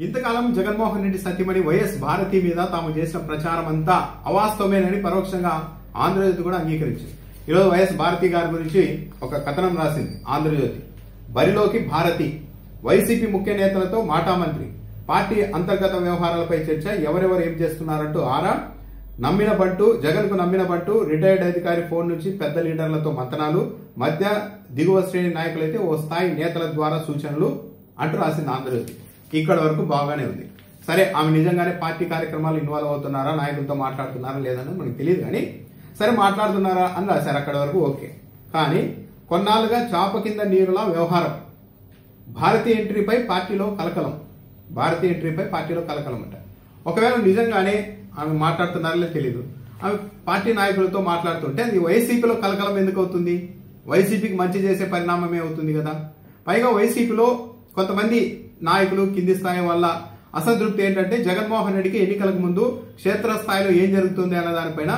ఇంతకాలం జగన్మోహన్ రెడ్డి సత్యమణి వైఎస్ భారతి మీద తాము చేసిన ప్రచారం అంతా అవాస్తవమేనని పరోక్షంగా ఆంధ్రజ్యోతి కూడా అంగీకరించింది. ఈరోజు వైఎస్ భారతి గారి గురించి ఒక కథనం రాసింది ఆంధ్రజ్యోతి. బరిలోకి భారతి, వైసీపీ ముఖ్య నేతలతో మాటామంత్రి, పార్టీ అంతర్గత వ్యవహారాలపై చర్చ, ఎవరెవరు ఏం చేస్తున్నారంటూ ఆరా, నమ్మిన బంటు, జగన్ కు నమ్మిన బంటు, రిటైర్డ్ అధికారి ఫోన్ నుంచి పెద్ద లీడర్లతో మంతనాలు, మధ్య దిగువ శ్రేణి నాయకులైతే ఓ స్థాయి నేతల ద్వారా సూచనలు అంటూ రాసింది ఆంధ్రజ్యోతి. ఇక్కడ వరకు బాగానే ఉంది. సరే, ఆమె నిజంగానే పార్టీ కార్యక్రమాలు ఇన్వాల్వ్ అవుతున్నారా, నాయకులతో మాట్లాడుతున్నారా లేదని మనకు తెలియదు, కానీ సరే మాట్లాడుతున్నారా అని రాశారు. అక్కడ వరకు ఓకే. కానీ కొన్నాళ్ళుగా చాప కింద నీరులా వ్యవహారం. భారతీయ ఎంట్రీపై పార్టీలో కలకలం. భారతీయ ఎంట్రీపై పార్టీలో కలకలం అంట. ఒకవేళ నిజంగానే ఆమె మాట్లాడుతున్నారో తెలియదు, ఆమె పార్టీ నాయకులతో మాట్లాడుతుంటే అది వైసీపీలో కలకలం ఎందుకు అవుతుంది? వైసీపీకి మంచి చేసే పరిణామమే అవుతుంది కదా. పైగా వైసీపీలో కొంతమంది నాయకులు కింది స్థాయి వల్ల అసంతృప్తి ఏంటంటే జగన్మోహన్ రెడ్డికి ఎన్నికలకు ముందు క్షేత్రస్థాయిలో ఏం జరుగుతుంది అన్న దానిపైన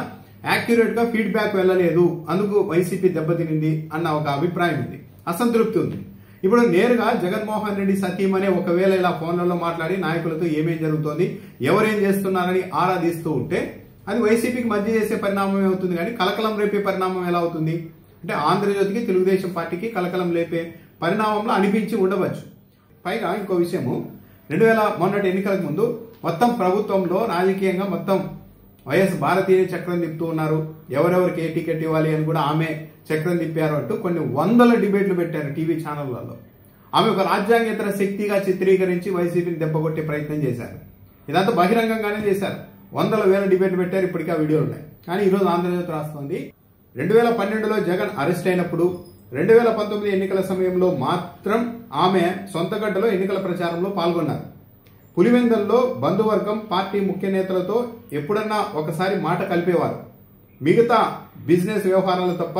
యాక్యురేట్ గా ఫీడ్బ్యాక్ వెళ్ళలేదు, అందుకు వైసీపీ దెబ్బతినింది అన్న ఒక అభిప్రాయం ఉంది, అసంతృప్తి ఉంది. ఇప్పుడు నేరుగా జగన్మోహన్ రెడ్డి సతీమనే ఒకవేళ ఇలా ఫోన్లలో మాట్లాడి నాయకులతో ఏమేం జరుగుతోంది, ఎవరేం చేస్తున్నారని ఆరాధిస్తూ ఉంటే అది వైసీపీకి మంచి చేసే పరిణామమే అవుతుంది, కానీ కలకలం రేపే పరిణామం ఎలా అవుతుంది అంటే ఆంధ్రజ్యోతికి తెలుగుదేశం పార్టీకి కలకలం లేపే పరిణామంలో అనిపించి ఉండవచ్చు. పైగా ఇంకో విషయము, మొన్నటి ఎన్నికలకు ముందు మొత్తం ప్రభుత్వంలో రాజకీయంగా మొత్తం వైఎస్ భారతీయ చక్రం తిప్పుతూ ఉన్నారు, ఎవరెవరికి ఏ టికెట్ ఇవ్వాలి అని కూడా ఆమె చక్రం తిప్పారు అంటూ కొన్ని వందల డిబేట్లు పెట్టారు టీవీ ఛానళ్లలో. ఆమె ఒక రాజ్యాంగేతర శక్తిగా చిత్రీకరించి వైసీపీని దెబ్బకొట్టే ప్రయత్నం చేశారు. ఇదంతా బహిరంగంగానే చేశారు. వందల వేల డిబేట్లు పెట్టారు. ఇప్పటికీ ఆ వీడియోలు ఉన్నాయి. కానీ ఈరోజు ఆంధ్రజ్యోతి రాస్తోంది 2012లో జగన్ అరెస్ట్ అయినప్పుడు 2019 ఎన్నికల సమయంలో మాత్రం ఆమె సొంతగడ్డలో ఎన్నికల ప్రచారంలో పాల్గొన్నారు. పులివెందల్లో బంధువర్గం, పార్టీ ముఖ్య నేతలతో ఎప్పుడన్నా ఒకసారి మాట కలిపేవారు. మిగతా బిజినెస్ వ్యవహారాలు తప్ప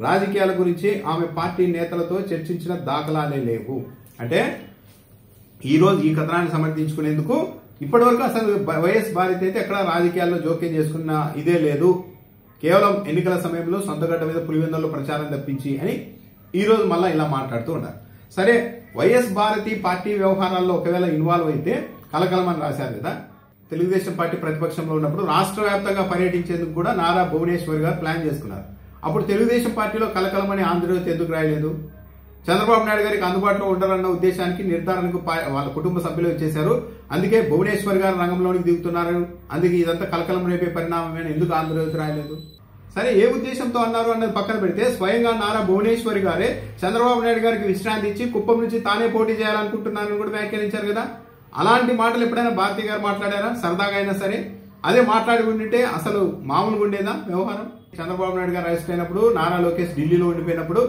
రాజకీయాల గురించి ఆమె పార్టీ నేతలతో చర్చించిన దాఖలాలే లేవు. అంటే ఈరోజు ఈ కథనాన్ని సమర్థించుకునేందుకు ఇప్పటివరకు అసలు వైఎస్ భారతి అయితే ఎక్కడ రాజకీయాల్లో జోక్యం చేసుకున్న ఇదే లేదు, కేవలం ఎన్నికల సమయంలో సొంతగడ్డ మీద పులివెందుల్లో ప్రచారం తప్పించి అని ఈ రోజు మళ్ళా ఇలా మాట్లాడుతూ ఉన్నారు. సరే, వైఎస్ భారతి పార్టీ వ్యవహారాల్లో ఒకవేళ ఇన్వాల్వ్ అయితే కలకలం అని రాశారు కదా. తెలుగుదేశం పార్టీ ప్రతిపక్షంలో ఉన్నప్పుడు రాష్ట్ర వ్యాప్తంగా పర్యటించేందుకు కూడా నారా భువనేశ్వర్ గారు ప్లాన్ చేసుకున్నారు. అప్పుడు తెలుగుదేశం పార్టీలో కలకలం అని ఆంధ్రజ్యోతి ఎందుకు రాయలేదు? చంద్రబాబు నాయుడు గారికి అందుబాటులో ఉండరన్న ఉద్దేశానికి నిర్ధారణకు వాళ్ళ కుటుంబ సభ్యులు వచ్చేశారు, అందుకే భువనేశ్వర్ గారు రంగంలోనికి దిగుతున్నారు, అందుకే ఇదంతా కలకలం రేపే పరిణామమే ఎందుకు ఆంధ్రజ్యోతి రాయలేదు? సరే, ఏ ఉద్దేశంతో అన్నారు అన్నది పక్కన పెడితే స్వయంగా నారా భువనేశ్వరి గారే చంద్రబాబు నాయుడు గారికి విశ్రాంతి ఇచ్చి కుప్పం నుంచి తానే పోటీ చేయాలనుకుంటున్నారని కూడా వ్యాఖ్యానించారు కదా. అలాంటి మాటలు ఎప్పుడైనా భారతి గారు మాట్లాడారా? సరదాగా అయినా సరే అదే మాట్లాడి ఉండింటే అసలు మామూలుగా ఉండేదా వ్యవహారం? చంద్రబాబు నాయుడు గారు అరెస్ట్ అయినప్పుడు, నారా లోకేష్ ఢిల్లీలో ఉండిపోయినప్పుడు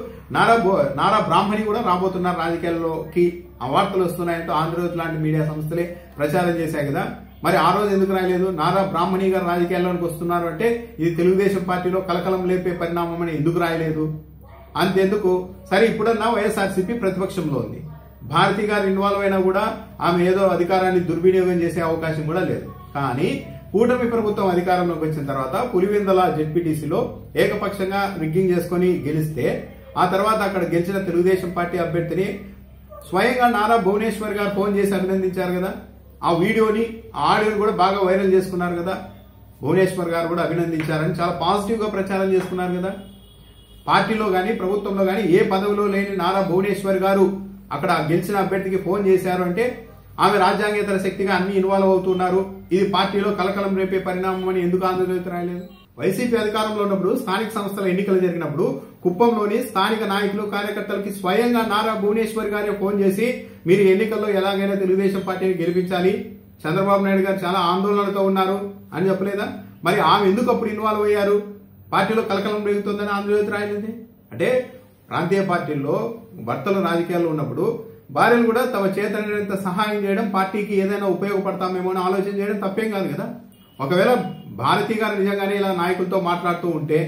నారా బ్రాహ్మణి కూడా రాబోతున్నారు రాజకీయాల్లోకి ఆ వార్తలు వస్తున్నాయంటూ ఆంధ్రజ్యోతి లాంటి మీడియా సంస్థలే ప్రచారం చేశాయి కదా. మరి ఆ రోజు ఎందుకు రాయలేదు? నారా బ్రాహ్మణి గారు రాజకీయాల్లోకి వస్తున్నారు అంటే ఇది తెలుగుదేశం పార్టీలో కలకలం లేపే పరిణామం అని ఎందుకు రాయలేదు? అంతెందుకు, సరే ఇప్పుడన్నా వైఎస్ఆర్సీపీ ప్రతిపక్షంలో ఉంది, భారతి గారు ఇన్వాల్వ్ అయినా కూడా ఆమె ఏదో అధికారాన్ని దుర్వినియోగం చేసే అవకాశం కూడా లేదు. కానీ కూటమి ప్రభుత్వం అధికారంలోకి వచ్చిన తర్వాత పులివెందుల జెడ్పీటీసీలో ఏకపక్షంగా రిగ్గింగ్ చేసుకుని గెలిస్తే ఆ తర్వాత అక్కడ గెలిచిన తెలుగుదేశం పార్టీ అభ్యర్థిని స్వయంగా నారా భువనేశ్వర్ గారు ఫోన్ చేసి అభినందించారు కదా. ఆ వీడియోని, ఆ ఆడియోని కూడా బాగా వైరల్ చేసుకున్నారు కదా. భువనేశ్వర్ గారు కూడా అభినందించారని చాలా పాజిటివ్ గా ప్రచారం చేసుకున్నారు కదా. పార్టీలో గాని ప్రభుత్వంలో గాని ఏ పదవిలో లేని నారా భువనేశ్వర్ గారు అక్కడ గెలిచిన అభ్యర్థికి ఫోన్ చేశారు అంటే ఆమె రాజ్యాంగేతర శక్తిగా అన్ని ఇన్వాల్వ్ అవుతున్నారు, ఇది పార్టీలో కలకలం రేపే పరిణామం అని ఎందుకు ఆంధ్రజ్యోతి రాయలేదు? వైసీపీ అధికారంలో ఉన్నప్పుడు స్థానిక సంస్థల ఎన్నికలు జరిగినప్పుడు కుప్పంలోని స్థానిక నాయకులు, కార్యకర్తలకి స్వయంగా నారా భువనేశ్వర్ గారే ఫోన్ చేసి మీరు ఎన్నికల్లో ఎలాగైనా తెలుగుదేశం పార్టీని గెలిపించాలి, చంద్రబాబు నాయుడు గారు చాలా ఆందోళనతో ఉన్నారు అని చెప్పలేదా? మరి ఆమె ఎందుకు అప్పుడు ఇన్వాల్వ్ అయ్యారు? పార్టీలో కలకలం రేగుతుందని ఆంధ్రజ్యోతి రాయలేదు. అంటే ప్రాంతీయ పార్టీల్లో భర్తలు రాజకీయాల్లో ఉన్నప్పుడు భార్యలు కూడా తమ చేతనైనంత సహాయం చేయడం, పార్టీకి ఏదైనా ఉపయోగపడతామేమో అని ఆలోచన చేయడం తప్పేం కాదు కదా. ఒకవేళ భారతి గారు నిజంగానే ఇలా నాయకులతో మాట్లాడుతూ ఉంటే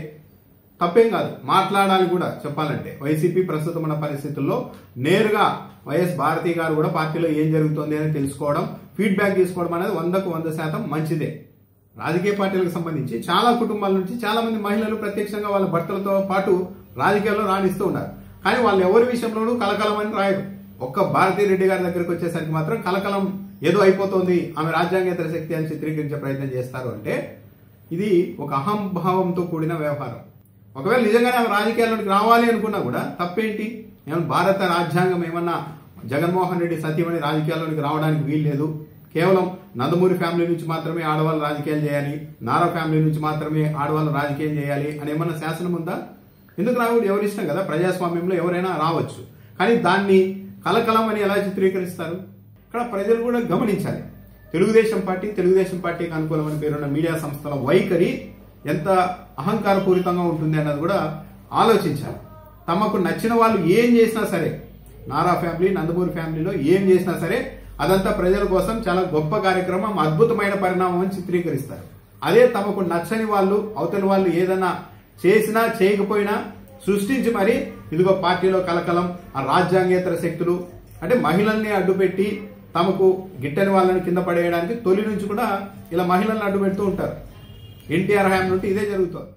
తప్పేం కాదు, మాట్లాడాలి కూడా. చెప్పాలంటే వైసీపీ ప్రస్తుతం ఉన్న పరిస్థితుల్లో నేరుగా వైఎస్ భారతి గారు కూడా పార్టీలో ఏం జరుగుతుంది అని తెలుసుకోవడం, ఫీడ్బ్యాక్ తీసుకోవడం అనేది 100కు 100% మంచిదే. రాజకీయ పార్టీలకు సంబంధించి చాలా కుటుంబాల నుంచి చాలా మంది మహిళలు ప్రత్యక్షంగా వాళ్ళ భర్తలతో పాటు రాజకీయాల్లో రాణిస్తూ ఉన్నారు. కానీ వాళ్ళు ఎవరి విషయంలోనూ కలకలం అని రాయరు. ఒక్క భారతీ రెడ్డి గారి దగ్గరకు వచ్చేసరికి మాత్రం కలకలం ఏదో అయిపోతుంది ఆమె రాజ్యాంగేతర శక్తి అని చిత్రీకరించే ప్రయత్నం చేస్తారు అంటే ఇది ఒక అహంభావంతో కూడిన వ్యవహారం. ఒకవేళ నిజంగానే ఆమె రాజకీయాల్లోకి రావాలి అనుకున్నా కూడా తప్పేంటి? ఏమన్నా భారత రాజ్యాంగం ఏమన్నా జగన్మోహన్ రెడ్డి సతీమణి రాజకీయాల్లోకి రావడానికి వీల్లేదు, కేవలం నందమూరి ఫ్యామిలీ నుంచి మాత్రమే ఆడవాళ్ళు రాజకీయాలు చేయాలి, నారా ఫ్యామిలీ నుంచి మాత్రమే ఆడవాళ్ళు రాజకీయం చేయాలి అని ఏమన్నా శాసనం ఉందా? ఎందుకు రాకూడదు? ఎవరి ఇష్టం కదా, ప్రజాస్వామ్యంలో ఎవరైనా రావచ్చు. కానీ దాన్ని కలకలం అని ఎలా చిత్రీకరిస్తారు? ఇక్కడ ప్రజలు కూడా గమనించాలి. తెలుగుదేశం పార్టీకి అనుకూలమని పేరున్న మీడియా సంస్థల వైఖరి ఎంత అహంకారపూరితంగా ఉంటుంది అన్నది కూడా ఆలోచించాలి. తమకు నచ్చిన వాళ్ళు ఏం చేసినా సరే, నారా ఫ్యామిలీ, నందమూరి ఫ్యామిలీలో ఏం చేసినా సరే అదంతా ప్రజల కోసం చాలా గొప్ప కార్యక్రమం, అద్భుతమైన పరిణామం అని చిత్రీకరిస్తారు. అదే తమకు నచ్చని వాళ్ళు, అవతలి వాళ్ళు ఏదైనా చేసినా చేయకపోయినా సృష్టించి మరి ఇదిగో పార్టీలో కలకలం, ఆ రాజ్యాంగేతర శక్తులు అంటే మహిళల్ని అడ్డుపెట్టి తమకు గిట్టని వాళ్ళని కింద పడేయడానికి తొలి నుంచి కూడా ఇలా మహిళల్ని అడ్డు పెడుతూ ఉంటారు. ఎన్టీఆర్ హయాం నుండి ఇదే జరుగుతుంది.